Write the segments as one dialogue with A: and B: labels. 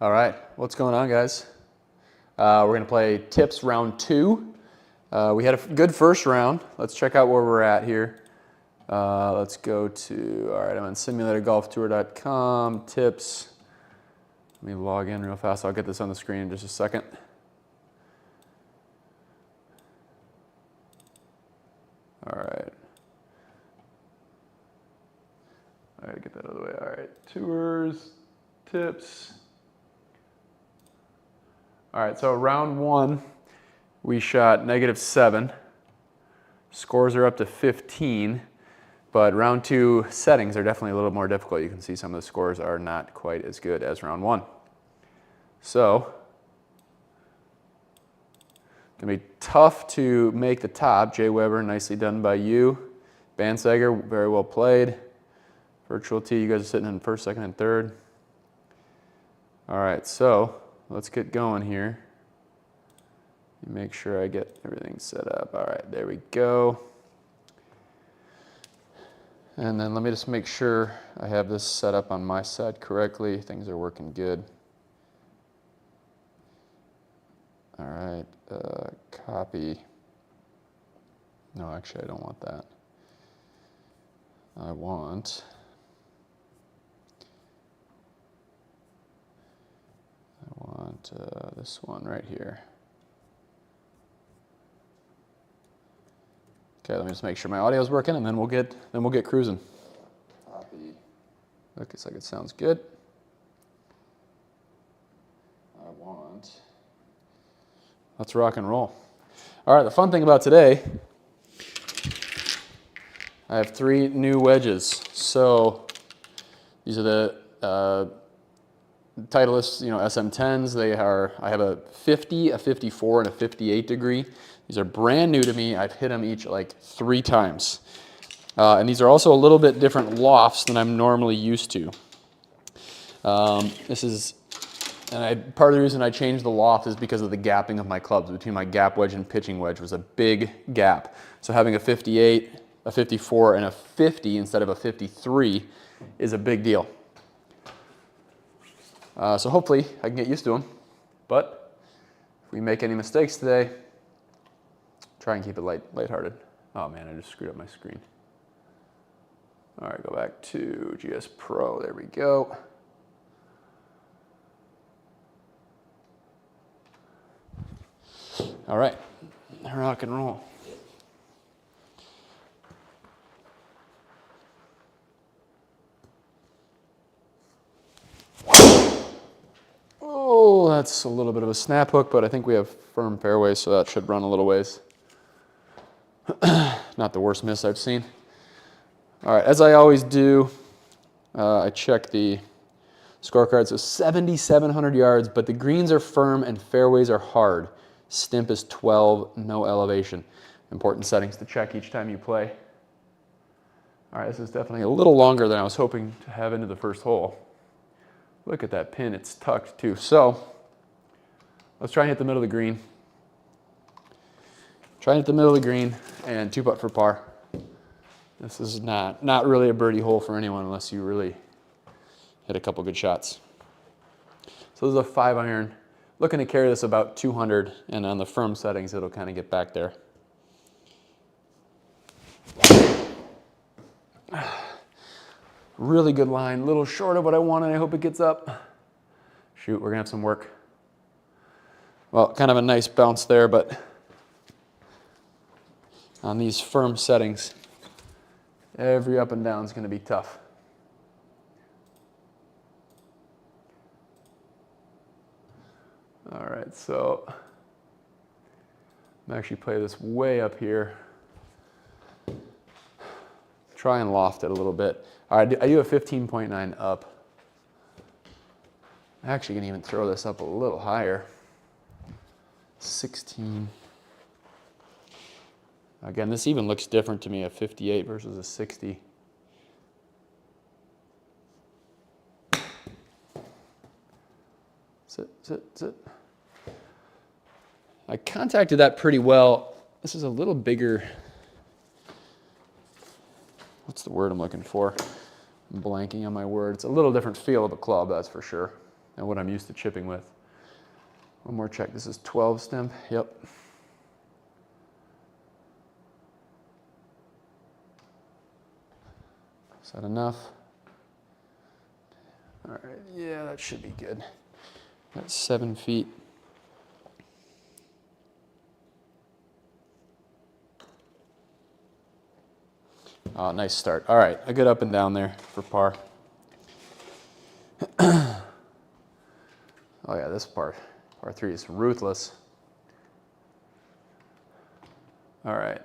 A: All right, what's going on, guys? We're going to play tips round 2. We had a good first round. Let's check out where we're at here. Let's go to, all right, I'm on simulatorgolftour.com, tips. Let me log in real fast. I'll get this on the screen in just a second. All right. I gotta get that out of the way. All right, tours, tips. All right, so round 1, we shot -7. Scores are up to 15, but round 2 settings are definitely a little more difficult. You can see some of the scores are not quite as good as round 1. So, it's gonna be tough to make the top. Jay Weber, nicely done by you. Bandsager, very well played. Virtual T, you guys are sitting in first, second, and third. All right, so let's get going here. Make sure I get everything set up. All right, there we go. And then let me just make sure I have this set up on my side correctly. Things are working good. All right, copy. No, actually, I don't want that. I want this one right here. Okay, let me just make sure my audio is working, and then we'll get cruising. Copy. Looks like it sounds good. Let's rock and roll. All right, the fun thing about today, I have 3 new wedges. So these are the Titleist, SM10s. I have a 50, a 54, and a 58 degree. These are brand new to me. I've hit them each like 3 times. And these are also a little bit different lofts than I'm normally used to. Part of the reason I changed the loft is because of the gapping of my clubs. Between my gap wedge and pitching wedge was a big gap. So having a 58, a 54, and a 50 instead of a 53 is a big deal. So hopefully I can get used to them. But if we make any mistakes today, try and keep it lighthearted. Oh man, I just screwed up my screen. All right, go back to GS Pro. There we go. All right, rock and roll. Oh, that's a little bit of a snap hook, but I think we have firm fairways, so that should run a little ways. Not the worst miss I've seen. All right, as I always do, I check the scorecard. So 7,700 yards, but the greens are firm and fairways are hard. Stimp is 12, no elevation. Important settings to check each time you play. All right, this is definitely a little longer than I was hoping to have into the first hole. Look at that pin, it's tucked too. So let's try and hit the middle of the green. Try and hit the middle of the green and 2-putt for par. This is not really a birdie hole for anyone unless you really hit a couple good shots. So this is a 5-iron. Looking to carry this about 200, and on the firm settings, it'll kind of get back there. Really good line, a little short of what I wanted. I hope it gets up. Shoot, we're gonna have some work. Well, kind of a nice bounce there, but on these firm settings, every up and down is gonna be tough. All right, so I'm actually play this way up here. Try and loft it a little bit. All right, I do a 15.9 up. I'm actually gonna even throw this up a little higher. 16. Again, this even looks different to me, a 58 versus a 60. Sit. I contacted that pretty well. This is a little bigger. What's the word I'm looking for? I'm blanking on my word. It's a little different feel of a club, that's for sure. and what I'm used to chipping with. One more check. This is 12 stem. Yep. Is that enough? All right, yeah, that should be good. That's 7 feet. Oh, nice start. All right, I get up and down there for par. Oh yeah, this par 3 is ruthless. All right.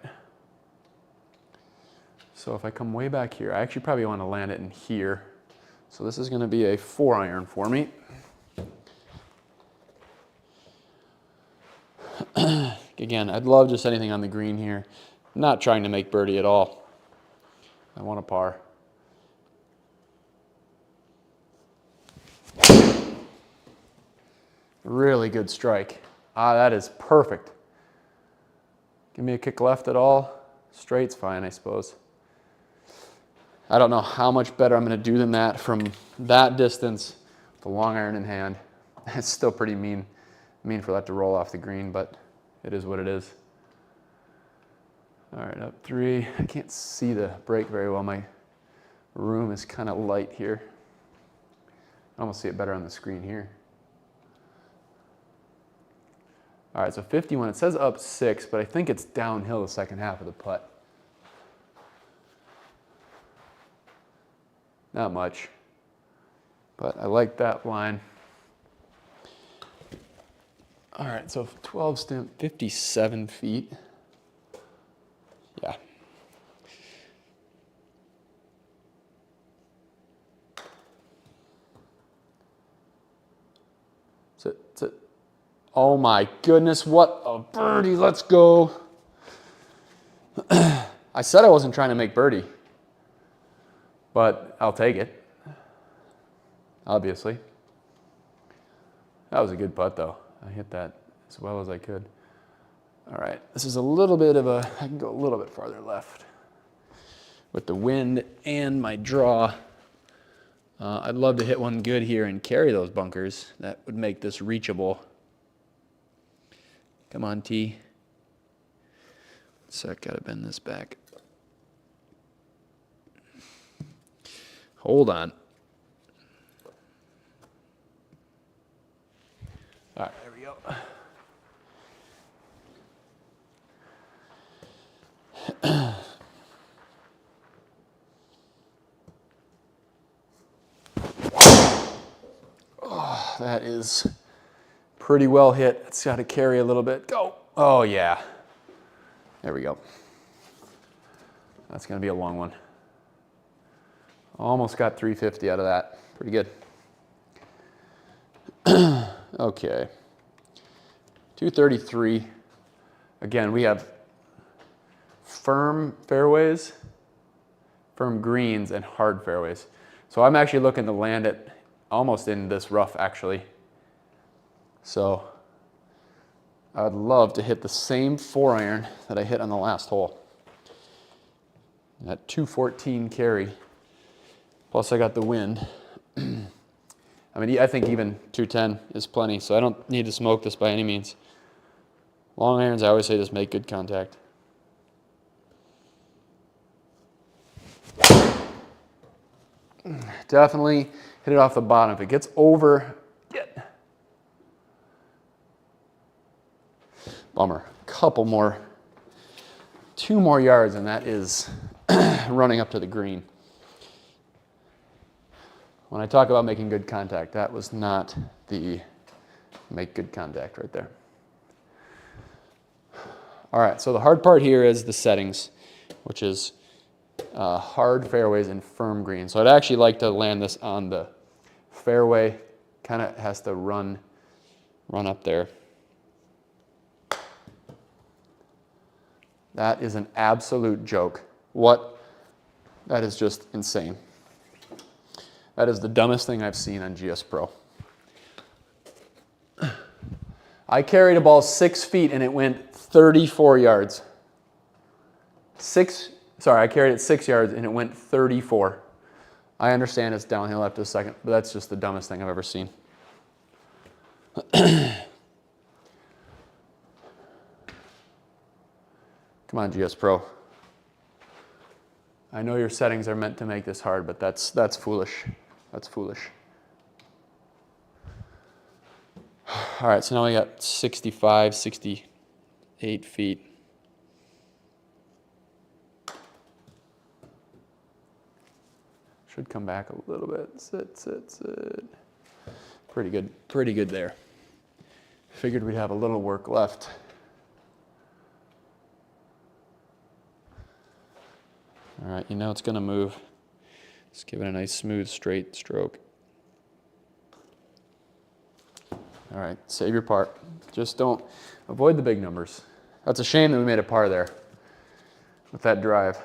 A: So if I come way back here, I actually probably want to land it in here. So this is going to be a 4-iron for me. Again, I'd love just anything on the green here. I'm not trying to make birdie at all. I want a par. Really good strike. Ah, that is perfect. Give me a kick left at all. Straight's fine, I suppose. I don't know how much better I'm going to do than that from that distance, the long iron in hand. It's still pretty mean for that to roll off the green, but it is what it is. All right, up 3. I can't see the break very well. My room is kind of light here. I almost see it better on the screen here. All right, so 51. It says up 6, but I think it's downhill the second half of the putt. Not much, but I like that line. All right, so 12 stem, 57 feet. Yeah. That's it. Oh my goodness, what a birdie, let's go. I said I wasn't trying to make birdie, but I'll take it, obviously. That was a good putt though. I hit that as well as I could. All right, this is a little bit of a, I can go a little bit farther left. With the wind and my draw, I'd love to hit one good here and carry those bunkers. That would make this reachable. Come on, T. So I gotta bend this back. Hold on. All right, there we go. Oh, that is pretty well hit. It's got to carry a little bit. Go. Oh, yeah. There we go. That's going to be a long one. Almost got 350 out of that. Pretty good. Okay. 233. Again, we have firm fairways, firm greens, and hard fairways. So I'm actually looking to land it almost in this rough, actually. So I'd love to hit the same 4-iron that I hit on the last hole. That 214 carry. Plus I got the wind. I mean, I think even 210 is plenty, so I don't need to smoke this by any means. Long irons, I always say, just make good contact. Definitely hit it off the bottom. If it gets over, bummer. Couple more, 2 more yards, and that is running up to the green. When I talk about making good contact, that was not the make good contact right there. All right, so the hard part here is the settings, which is hard fairways and firm greens. So I'd actually like to land this on the fairway. Kind of has to run up there. That is an absolute joke. That is just insane. That is the dumbest thing I've seen on GS Pro. I carried a ball 6 feet and it went 34 yards. I carried it 6 yards and it went 34. I understand it's downhill after the second, but that's just the dumbest thing I've ever seen. Come on, GS Pro. I know your settings are meant to make this hard, but that's foolish. That's foolish. All right, so now we got 65, 68 feet. Should come back a little bit. Sit, sit, sit. Pretty good there. Figured we'd have a little work left. All right, you know it's gonna move. Just give it a nice smooth, straight stroke. All right, save your part. Just don't, avoid the big numbers. That's a shame that we made a par there with that drive,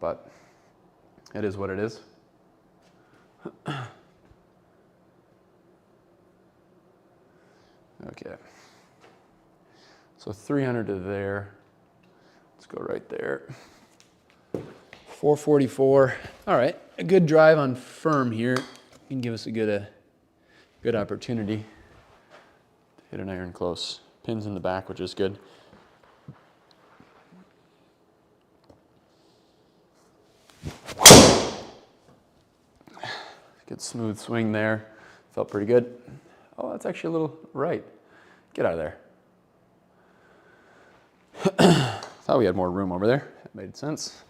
A: but it is what it is. Okay, so 300 to there. Let's go right there. 444. All right, a good drive on firm here. Can give us a good opportunity to hit an iron close. Pins in the back, which is good. Good smooth swing there. Felt pretty good. Oh, that's actually a little right. Get out of there. Thought we had more room over there. That made sense.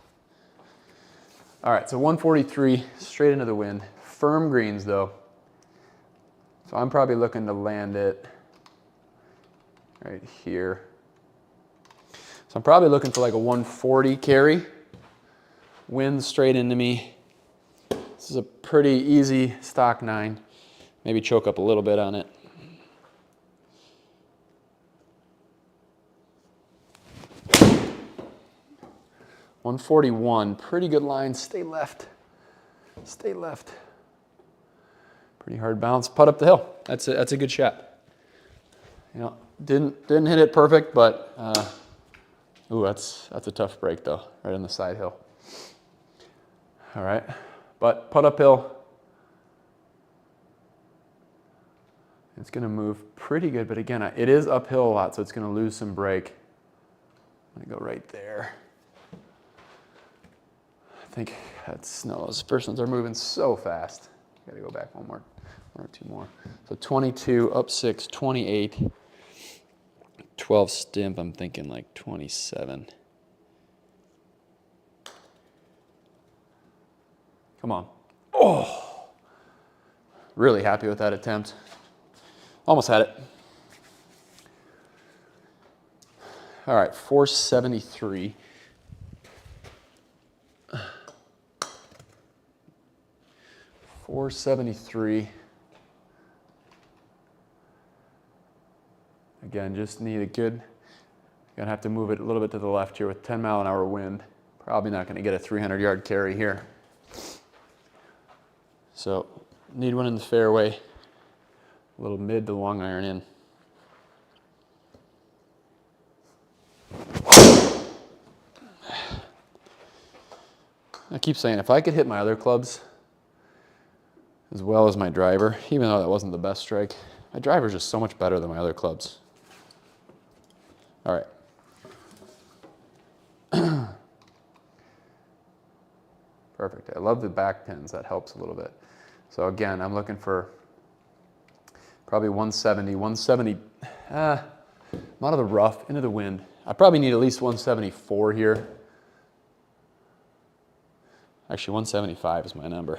A: All right, so 143 straight into the wind. Firm greens though. So I'm probably looking to land it right here. So I'm probably looking for like a 140 carry. Wind straight into me. This is a pretty easy stock 9. Maybe choke up a little bit on it. .141, pretty good line. Stay left. Stay left. Pretty hard bounce. Putt up the hill. That's a good shot. You know, didn't hit it perfect, but ooh, that's a tough break though, right on the side hill. All right, but putt uphill. It's going to move pretty good, but again, it is uphill a lot, so it's going to lose some break. I'm going to go right there. I think that's, no, those first ones are moving so fast. Got to go back one or two more. So 22, up 6, 28, 12 stimp, I'm thinking like 27. Come on. Oh, really happy with that attempt. Almost had it. All right, 473. Again, just need a good, gonna have to move it a little bit to the left here with 10-mile-an-hour wind. Probably not gonna get a 300-yard carry here. So, need one in the fairway. A little mid to long iron in. I keep saying, if I could hit my other clubs as well as my driver, even though that wasn't the best strike, my driver's just so much better than my other clubs. All right. Perfect. I love the back pins. That helps a little bit. So again, I'm looking for probably 170, I'm out of the rough, into the wind. I probably need at least 174 here. Actually, 175 is my number,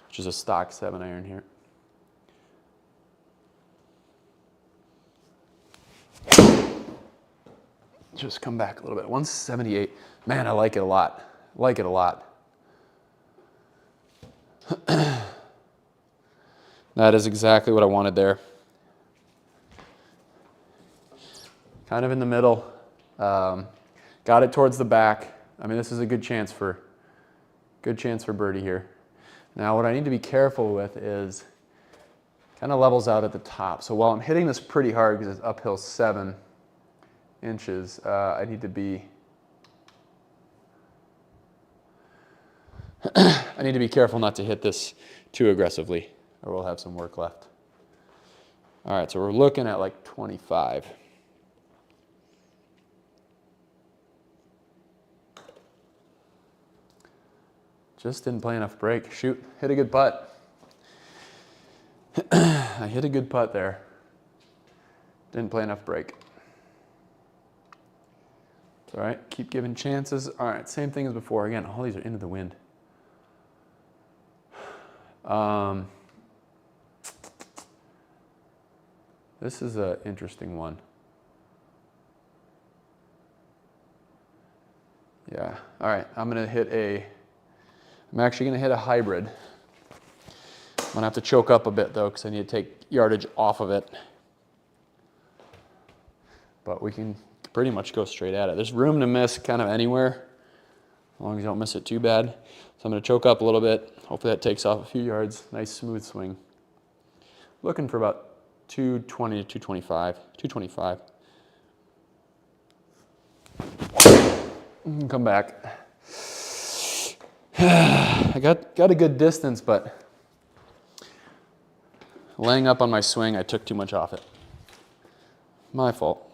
A: which is a stock 7-iron here. Just come back a little bit. 178. Man, I like it a lot. Like it a lot. That is exactly what I wanted there. Kind of in the middle. Got it towards the back. I mean, this is a good chance for birdie here. Now, what I need to be careful with is kind of levels out at the top. So while I'm hitting this pretty hard because it's uphill 7 inches, I need to be careful not to hit this too aggressively, or we'll have some work left. All right, so we're looking at like 25. Just didn't play enough break. Shoot, hit a good putt. I hit a good putt there. Didn't play enough break. It's all right, keep giving chances. All right, same thing as before. Again, all these are into the wind. This is an interesting one. Yeah, all right, I'm actually gonna hit a hybrid. I'm gonna have to choke up a bit though, because I need to take yardage off of it. But we can pretty much go straight at it. There's room to miss kind of anywhere, as long as you don't miss it too bad. So I'm gonna choke up a little bit. Hopefully that takes off a few yards. Nice smooth swing. Looking for about 220 to 225, 225. Come back. I got a good distance, but laying up on my swing, I took too much off it. My fault.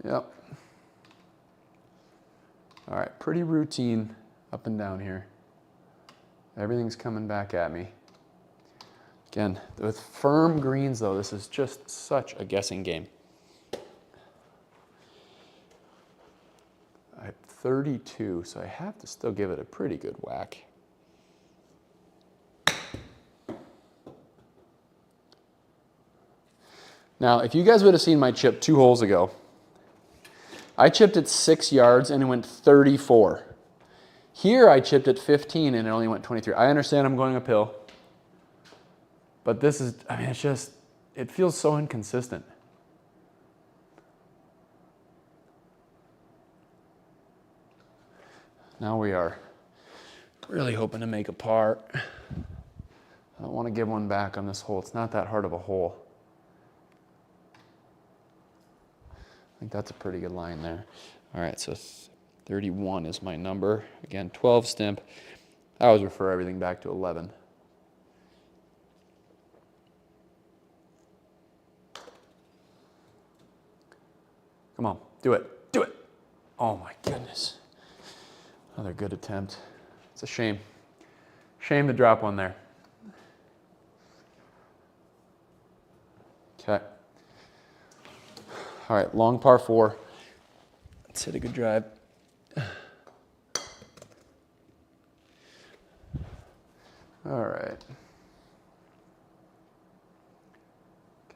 A: Yep. All right, pretty routine up and down here. Everything's coming back at me. Again, with firm greens though, this is just such a guessing game. I have 32, so I have to still give it a pretty good whack. Now, if you guys would have seen my chip 2 holes ago, I chipped at 6 yards and it went 34. Here I chipped at 15 and it only went 23. I understand I'm going uphill, but this is, I mean, it feels so inconsistent. Now we are really hoping to make a par. I don't want to give one back on this hole. It's not that hard of a hole. I think that's a pretty good line there. All right, so 31 is my number. Again, 12 stimp. I always refer everything back to 11. Come on, do it, do it. Oh my goodness. Another good attempt. It's a shame. Shame to drop one there. Okay. All right, long par 4. Let's hit a good drive. All right.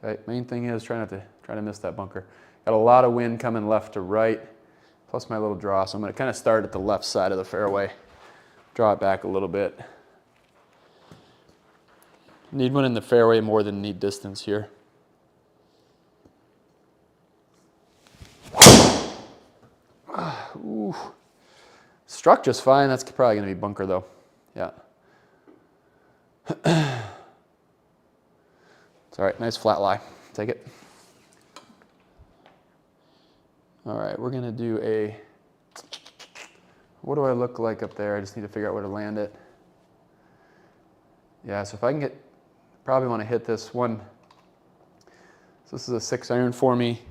A: Okay, main thing is try to miss that bunker. Got a lot of wind coming left to right, plus my little draw. So I'm gonna kind of start at the left side of the fairway, draw it back a little bit. Need one in the fairway more than need distance here. Ooh. Struck just fine. That's probably going to be bunker though. Yeah. It's all right. Nice flat lie. Take it. All right. We're going to do a, what do I look like up there? I just need to figure out where to land it. Yeah. So if I can get, probably want to hit this one. So this is a 6-iron for me.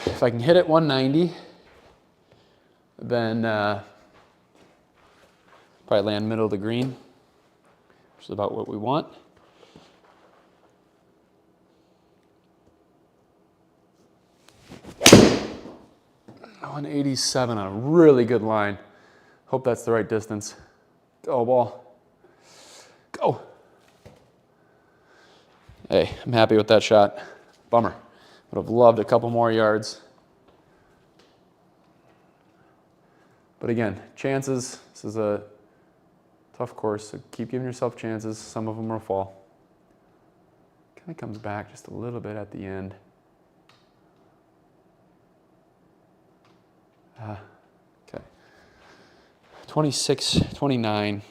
A: If I can hit it 190, then probably land middle of the green, which is about what we want. $187 on a really good line. Hope that's the right distance. Go ball. Go. Hey, I'm happy with that shot. Bummer. Would have loved a couple more yards. But again, chances. This is a tough course, so keep giving yourself chances. Some of them will fall. Kind of comes back just a little bit at the end. Okay. 26, 29.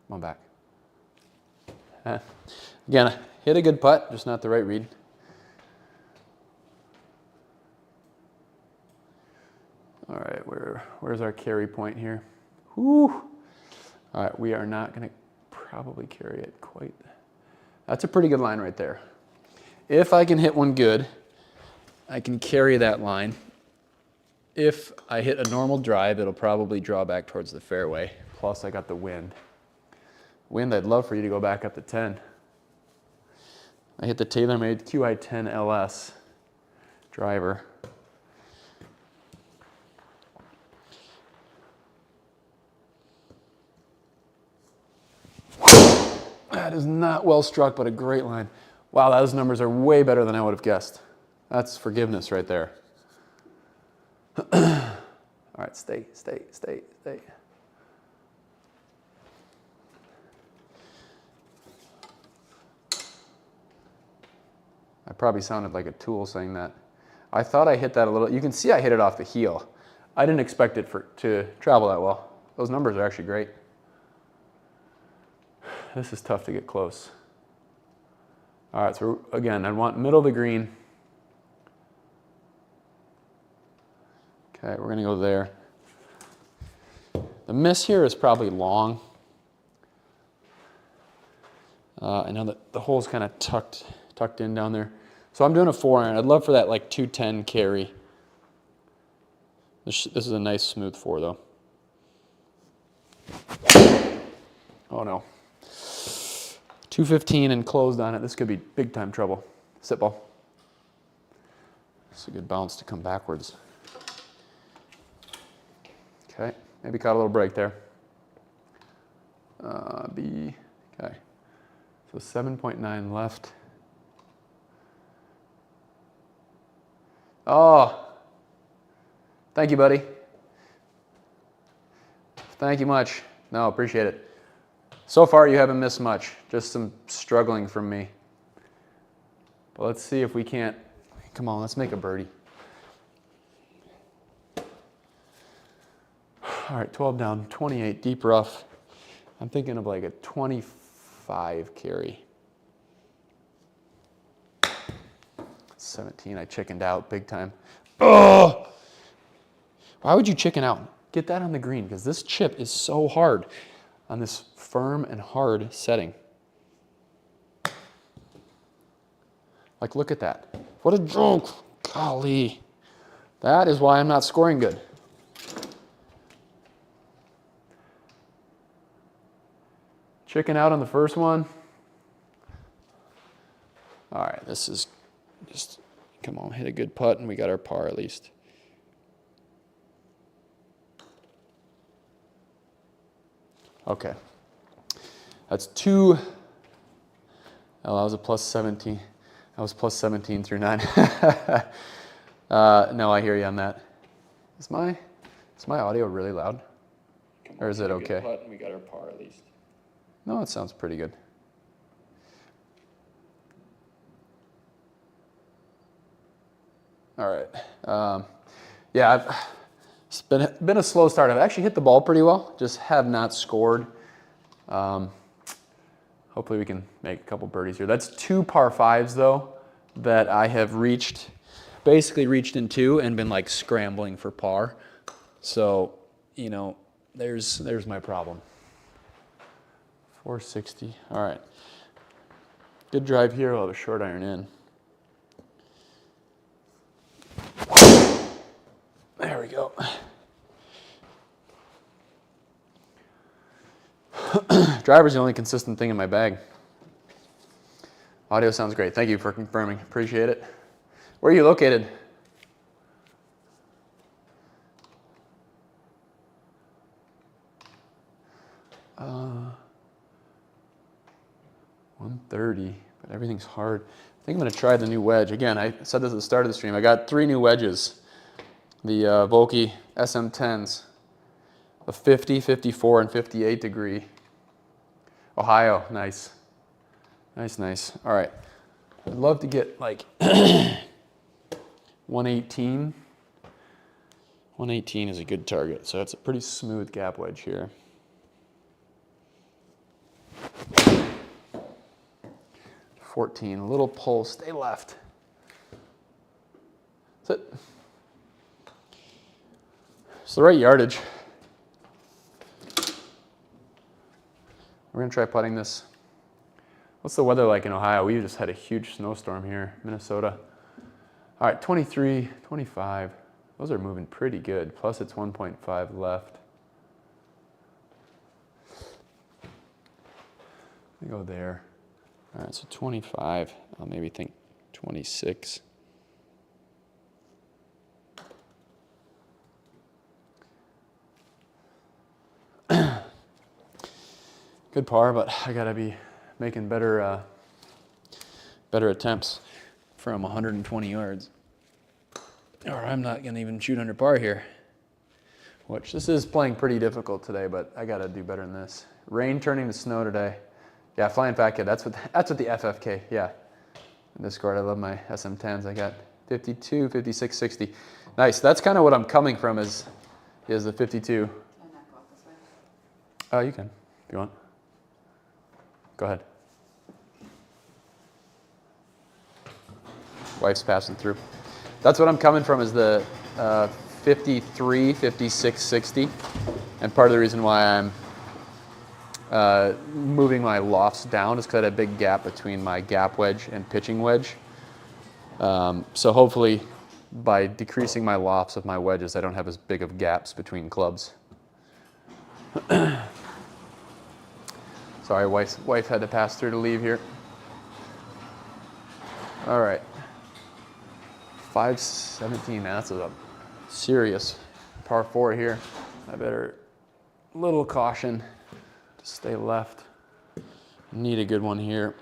A: Come on back. Again, hit a good putt, just not the right read. where's our carry point here? Whew. All right, we are not gonna probably carry it quite. That's a pretty good line right there. If I can hit one good, I can carry that line. If I hit a normal drive, it'll probably draw back towards the fairway. Plus I got the wind. Wind, I'd love for you to go back up to 10. I hit the TaylorMade QI10 LS driver. That is not well struck, but a great line. Wow, those numbers are way better than I would have guessed. That's forgiveness right there. All right, stay. I probably sounded like a tool saying that. I thought I hit that a little. You can see I hit it off the heel. I didn't expect it to travel that well. Those numbers are actually great. This is tough to get close. All right, so again, I want middle of the green. Okay, we're gonna go there. The miss here is probably long. I know that the hole's kind of tucked in down there. So I'm doing a 4-iron. I'd love for that like 210 carry. This is a nice smooth 4 though. Oh no. 215 and closed on it. This could be big time trouble. Sit ball. It's a good bounce to come backwards. Okay, maybe caught a little break there. B, okay. So 7.9 left. Oh, thank you, buddy. Thank you much. No, appreciate it. So far, you haven't missed much. Just some struggling from me. But let's see if we can't. Come on, let's make a birdie. All right, 12 down, 28, deep rough. I'm thinking of like a 25 carry. 17, I chickened out big time. Oh! Why would you chicken out? Get that on the green, because this chip is so hard on this firm and hard setting. Like, look at that. What a joke. Golly. That is why I'm not scoring good. Chicken out on the first one. All right, this is just, come on, hit a good putt, and we got our par at least. Okay. That's 2. Oh, that was a plus 17. That was plus 17 through 9. No, I hear you on that. Is my audio really loud? Or is it okay? Putt and we got our par at least. No, it sounds pretty good. All right. Yeah, it's been a slow start. I've actually hit the ball pretty well, just have not scored. Hopefully we can make a couple birdies here. That's 2 par 5s though that I have basically reached in 2 and been like scrambling for par. So, you know, there's my problem. 460. All right. Good drive here. We'll have a short iron in. There we go. Driver's the only consistent thing in my bag. Audio sounds great. Thank you for confirming. Appreciate it. Where are you located? Uh, 130, but everything's hard. I think I'm going to try the new wedge. Again, I said this at the start of the stream. I got 3 new wedges. The Vokey SM10s. A 50, 54, and 58 degree. Ohio, nice. Nice. All right. I'd love to get like 118. 118 is a good target, so it's a pretty smooth gap wedge here. A little pull, stay left. That's it. It's the right yardage. We're gonna try putting this. What's the weather like in Ohio? We just had a huge snowstorm here, Minnesota. All right, 23, 25. Those are moving pretty good. Plus it's 1.5 left. Let me go there. All right, so 25. I'll maybe think 26. Good par, but I gotta be making better attempts from 120 yards. Or I'm not gonna even shoot under par here. Which this is playing pretty difficult today, but I gotta do better than this. Rain turning to snow today. Yeah, Flying Fat Kid, that's what the FFK, yeah. In Discord, I love my SM10s. I got 52, 56, 60. Nice, that's kind of what I'm coming from is the 52.
B: Can I not go out this way?
A: Oh, you can, if you want. Go ahead. Wife's passing through. That's what I'm coming from is the 53, 56, 60. And part of the reason why I'm moving my lofts down is because I had a big gap between my gap wedge and pitching wedge. So hopefully by decreasing my lofts of my wedges, I don't have as big of gaps between clubs. Sorry, wife had to pass through to leave here. All right. 517, that's a serious par 4 here. I better, little caution to stay left. Need a good one here.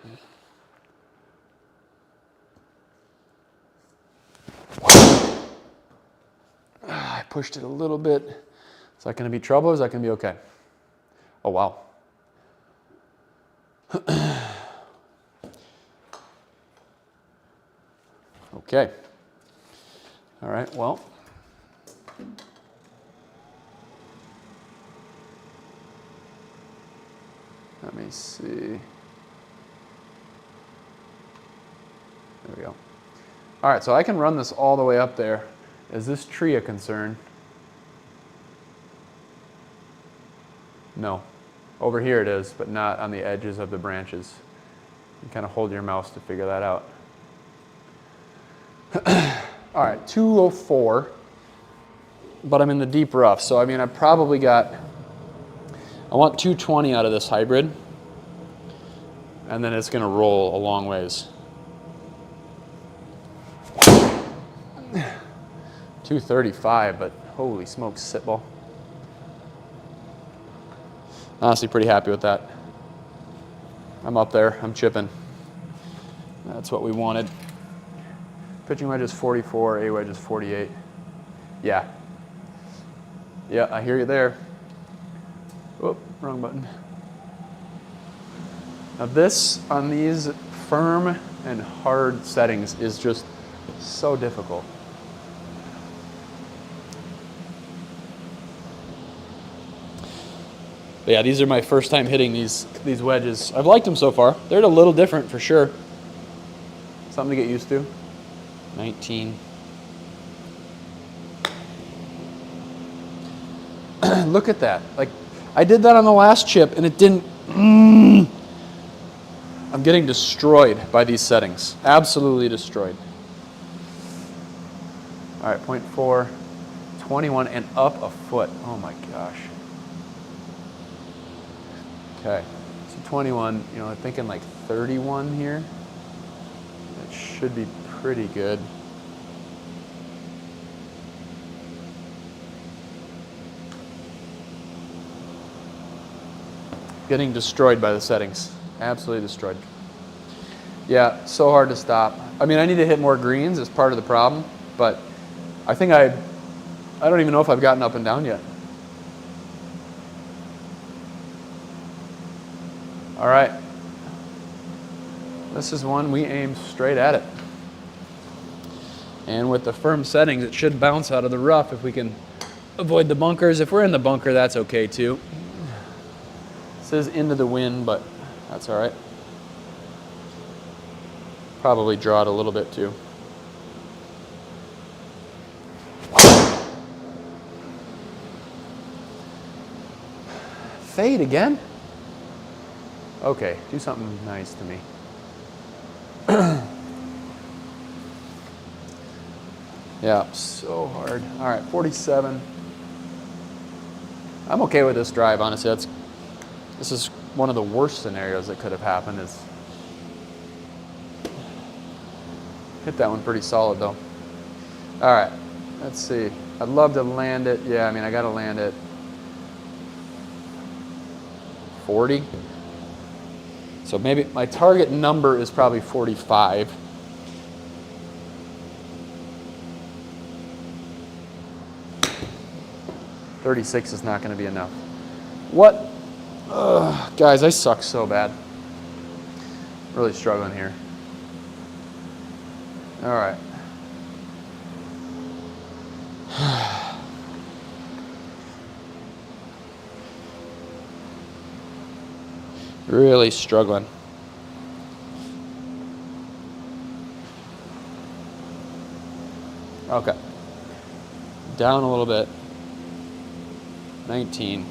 A: I pushed it a little bit. Is that gonna be trouble or is that gonna be okay? Oh, wow. Okay. All right, well. Let me see. There we go. All right, so I can run this all the way up there. Is this tree a concern? No. Over here it is, but not on the edges of the branches. You kind of hold your mouse to figure that out. All right, 204, but I'm in the deep rough. So, I mean, I probably got, I want 220 out of this hybrid, and then it's gonna roll a long ways. 235, but holy smokes, sit ball. Honestly, pretty happy with that. I'm up there, I'm chipping. That's what we wanted. Pitching wedge is 44, A wedge is 48. Yeah. Yeah, I hear you there. Whoop, wrong button. Now this, on these firm and hard settings, is just so difficult. But yeah, these are my first time hitting these wedges. I've liked them so far. They're a little different for sure. Something to get used to. 19. Look at that. Like, I did that on the last chip and it didn't. I'm getting destroyed by these settings. Absolutely destroyed. All right, 0.4, 21 and up a foot. Oh my gosh. Okay, so 21, you know, I'm thinking like 31 here. That should be pretty good. Getting destroyed by the settings. Absolutely destroyed. Yeah, so hard to stop. I mean, I need to hit more greens as part of the problem, but I think I don't even know if I've gotten up and down yet. All right. This is one we aim straight at it. And with the firm settings, it should bounce out of the rough if we can avoid the bunkers. If we're in the bunker, that's okay too. It says into the wind, but that's all right. Probably draw it a little bit too. fade again? Okay, do something nice to me. Yeah, so hard. All right, 47. I'm okay with this drive, honestly. This is one of the worst scenarios that could have happened. Is hit that one pretty solid though. All right, let's see. I'd love to land it. Yeah, I mean, I got to land it 40. So maybe my target number is probably 45. $36 is not going to be enough. What? Guys, I suck so bad. Really struggling here. All right. Really struggling. Okay. Down a little bit. 19.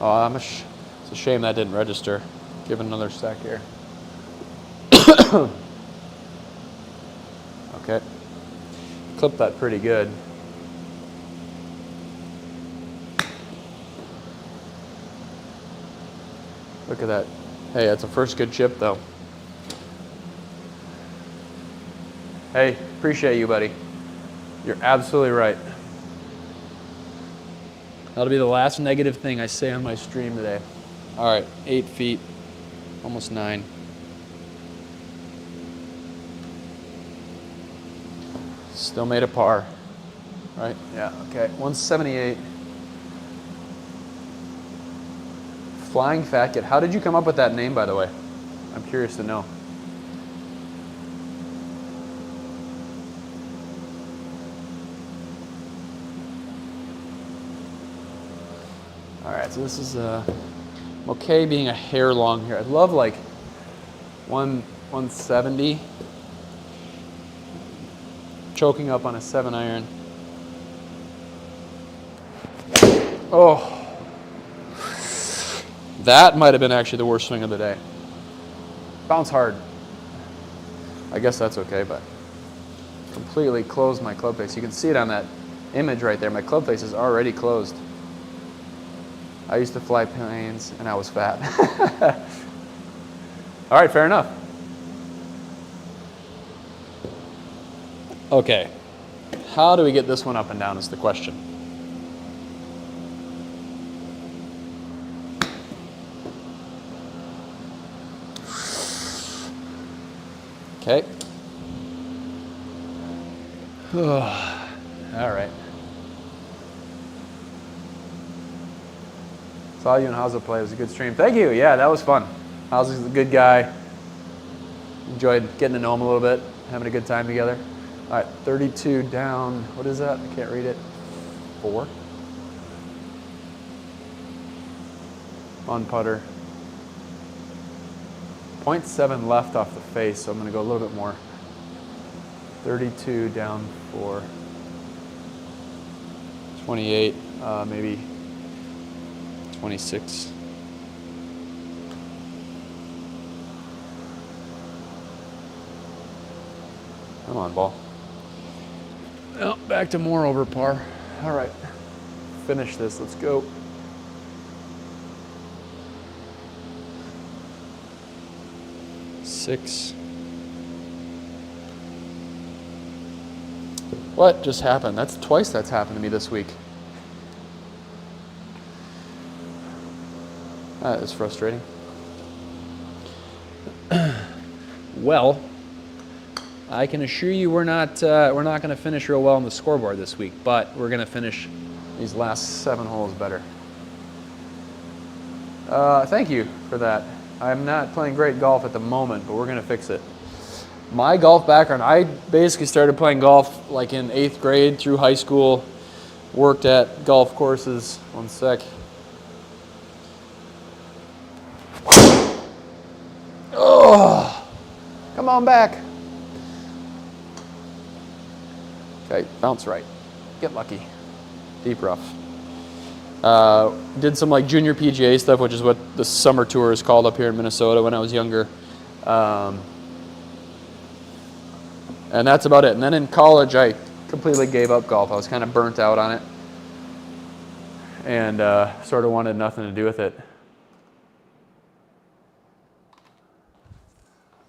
A: Oh, it's a shame that didn't register. Give it another sec here. Okay. Clipped that pretty good. Look at that. Hey, that's a first good chip though. Hey, appreciate you, buddy. You're absolutely right. That'll be the last negative thing I say on my stream today. All right, 8 feet, almost 9. Still made a par, right? Yeah, okay, 178. Flying Fat Kid. How did you come up with that name, by the way? I'm curious to know. All right, so this is I'm okay being a hair long here. I'd love like 170. Choking up on a 7-iron. Oh. That might have been actually the worst swing of the day. Bounce hard. I guess that's okay, but completely closed my club face. You can see it on that image right there. My club face is already closed. I used to fly planes and I was fat. All right, fair enough. Okay, how do we get this one up and down is the question. Okay. All right. Saw you and Hazel play. It was a good stream. Thank you. Yeah, that was fun. Hazel's a good guy. Enjoyed getting to know him a little bit, having a good time together. All right, 32 down. What is that? I can't read it. 4. On putter. 0.7 left off the face, so I'm going to go a little bit more. 32 down 4. 28, maybe 26. Come on, ball. Well, back to more over par. All right, finish this. Let's go. Six. What just happened? That's twice that's happened to me this week. That is frustrating. Well, I can assure you we're not going to finish real well on the scoreboard this week, but we're going to finish these last 7 holes better. Thank you for that. I'm not playing great golf at the moment, but we're going to fix it. My golf background, I basically started playing golf like in 8th grade through high school, worked at golf courses. One sec. Oh, come on back. Okay, bounce right. Get lucky. Deep rough. Did some like junior PGA stuff, which is what the summer tour is called up here in Minnesota when I was younger. And that's about it. And then in college, I completely gave up golf. I was kind of burnt out on it and sort of wanted nothing to do with it.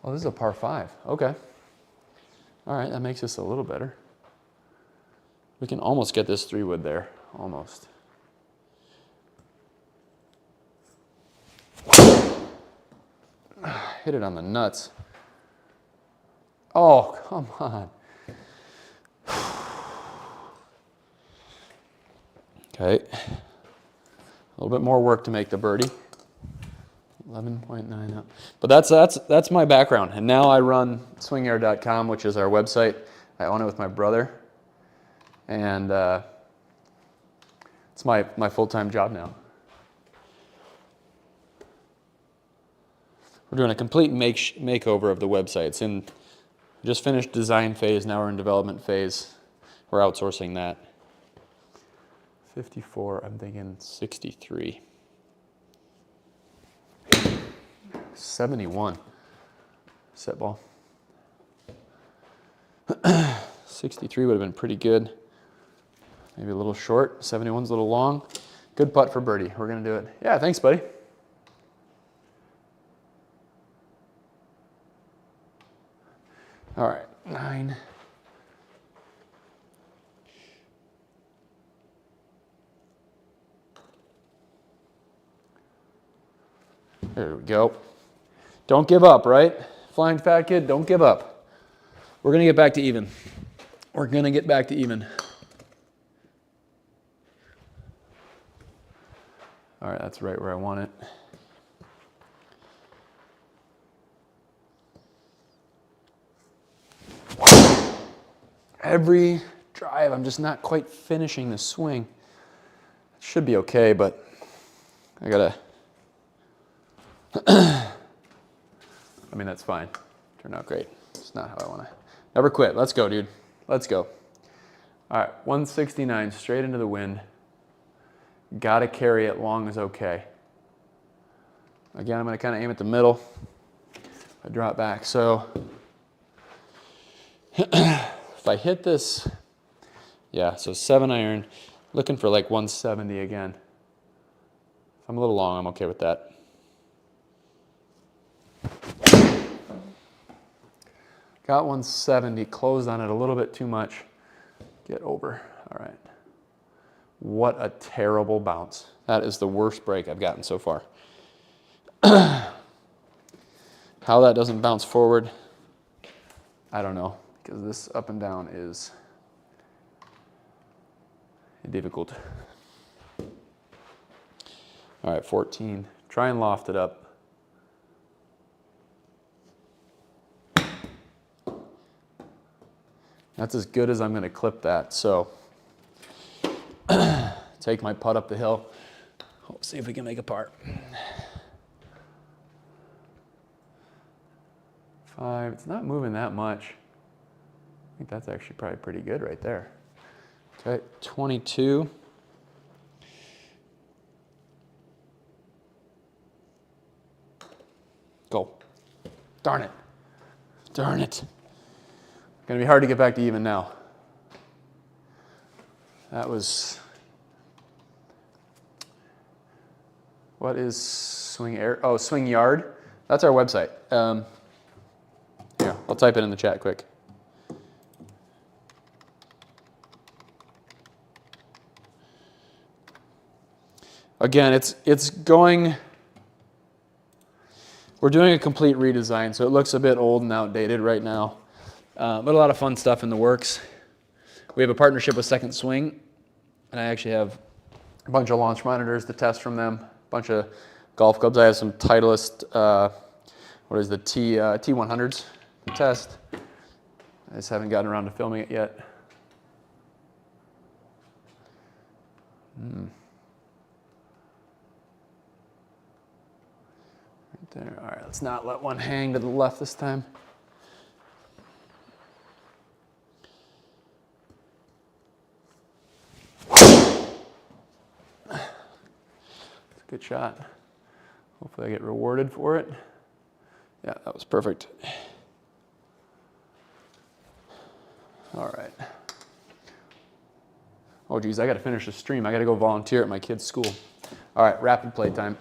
A: Oh, this is a par 5. Okay. All right, that makes this a little better. We can almost get this 3-wood there. Almost. Hit it on the nuts. Oh, come on. Okay. A little bit more work to make the birdie. 11.9 up. But that's my background. And now I run swingyard.com, which is our website. I own it with my brother. And it's my full-time job now. We're doing a complete makeover of the website. It's in, just finished design phase, now we're in development phase. We're outsourcing that. 54, I'm thinking 63. 71. Set ball. 63 would have been pretty good. Maybe a little short. 71's a little long. Good putt for birdie. We're going to do it. Yeah, thanks, buddy. All right, 9. There we go. Don't give up, right? Flying fat kid, don't give up. We're going to get back to even. We're going to get back to even. All right, that's right where I want it. Every drive, I'm just not quite finishing the swing. It should be okay, but I gotta, I mean, that's fine. Turned out great. It's not how I wanna. Never quit. Let's go, dude. Let's go. All right, 169 straight into the wind. Gotta carry it long is okay. Again, I'm gonna kind of aim at the middle. I drop back, so if I hit this, yeah, so 7-iron, looking for like 170 again. If I'm a little long, I'm okay with that. Got 170, closed on it a little bit too much. Get over, all right. What a terrible bounce. That is the worst break I've gotten so far. How that doesn't bounce forward, I don't know. Because this up and down is difficult. All right, 14. Try and loft it up. That's as good as I'm going to clip that. So take my putt up the hill. See if we can make a par. 5. It's not moving that much. I think that's actually probably pretty good right there. Okay, 22. Go. Darn it. Darn it. Gonna be hard to get back to even now. That was, what is swing air? Oh, swing yard. That's our website. Yeah, I'll type it in the chat quick. Again, it's going, we're doing a complete redesign, so it looks a bit old and outdated right now, but a lot of fun stuff in the works. We have a partnership with Second Swing, and I actually have a bunch of launch monitors to test from them, a bunch of golf clubs. I have some Titleist, what is the T100s to test. I just haven't gotten around to filming it yet. There. All right, let's not let one hang to the left this time. Good shot. Hopefully I get rewarded for it. Yeah, that was perfect. All right. Oh geez, I gotta finish the stream. I gotta go volunteer at my kid's school. All right, rapid play time.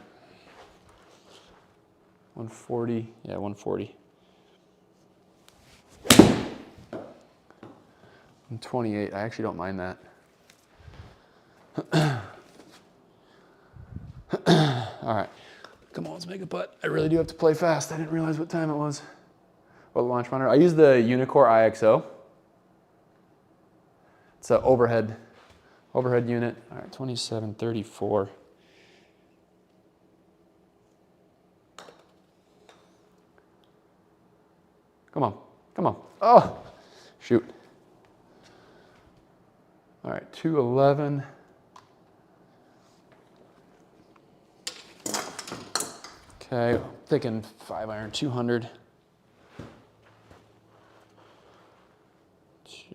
A: 140, yeah, 140. 128, I actually don't mind that. All right, come on, let's make a putt. I really do have to play fast. I didn't realize what time it was. What launch monitor? I use the Unicore IXO. It's an overhead unit. All right, 2734. Come on, come on. Oh, shoot. All right, 211. Okay, I'm thinking 5-iron, 200.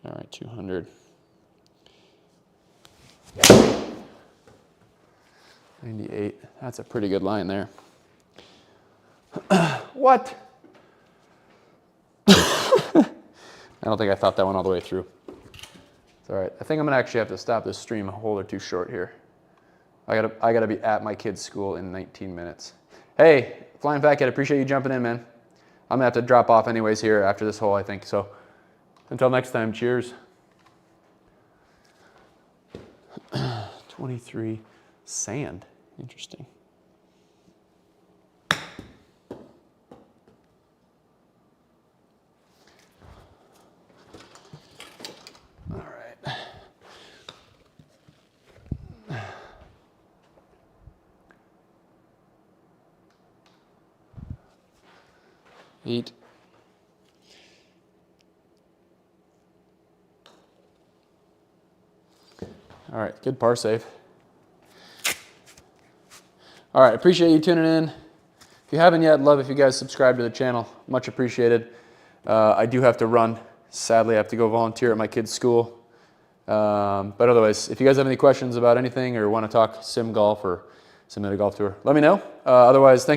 A: All right, 200. 98. That's a pretty good line there. What? I don't think I thought that one all the way through. It's all right. I think I'm gonna actually have to stop this stream a hole or two short here. I gotta be at my kid's school in 19 minutes. Hey, Flying Fat Kid, appreciate you jumping in, man. I'm gonna have to drop off anyways here after this hole, I think. So until next time, cheers. 23 sand, interesting. All right. Eight. All right, good par save. All right, appreciate you tuning in. If you haven't yet, I'd love if you guys subscribe to the channel. Much appreciated. I do have to run. Sadly, I have to go volunteer at my kid's school. But otherwise, if you guys have any questions about anything or want to talk sim golf or simulated golf tour, let me know. Otherwise, thank